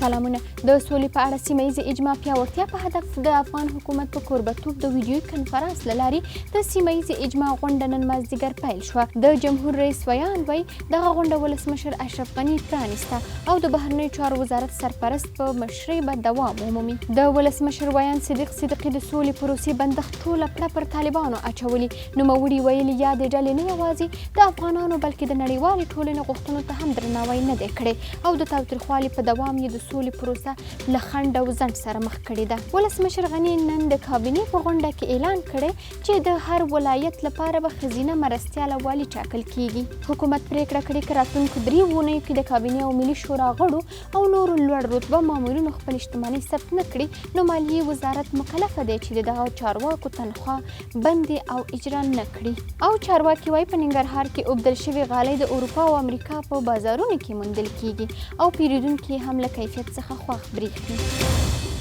سلامونه. د سولې په اړه سیمه ییزې اجماع پیاوړتیا په هدف د افغان حکومت په کوربهتوب د ویډیویي کنفرانس له لارې د سیمه ییزې اجماع غونډه نن مازدیګر پیل شوه. د جمهور رئیس ویان وایي دغه غونډه ولسمشر اشرف غني پرانیسته او د بهرنیو چارو وزارت سرپرست په مشرۍ به دوام ومومي. د ولسمشر ویان صدیق صدیقي د سولې پروسې بندښت ټوله پړه پر طالبانو اچولي. نوموړي ویلي یادې ډلې نه یوازې د افغانانو بلکې د نړیوالې ټولنې غوښتنو ته هم درناوی نه دی کړی او د تاوتریخوالي په دوام یې د سولې پروسه له خنډ او ځنډ سره مخ کړې ده. ولسمشر غني نن د کابینې په غونډه کې اعلان کړی چې د هر ولایت لپاره به ښځینه مرستیاله والي ټاکل کیږي. حکومت پریکړه کړې که راتلونکو 3 اونیو کې د کابینې او ملي شورا غړو او نورو لوړ رتبه مامورینو خپل شتمنۍ ثبت نه کړي نو مالیې وزارت مکلفه دی چې د دغه چارواکو تنخواه بندي او اجرا نه کړي. او چارواکي وایي په ننګرهار کې اوبدل شوې غالۍ د اروپا او امریکا په بازارونو کې موندل کیږي او پیرودونکي هم له کیفیت څخه خوښ بریښي.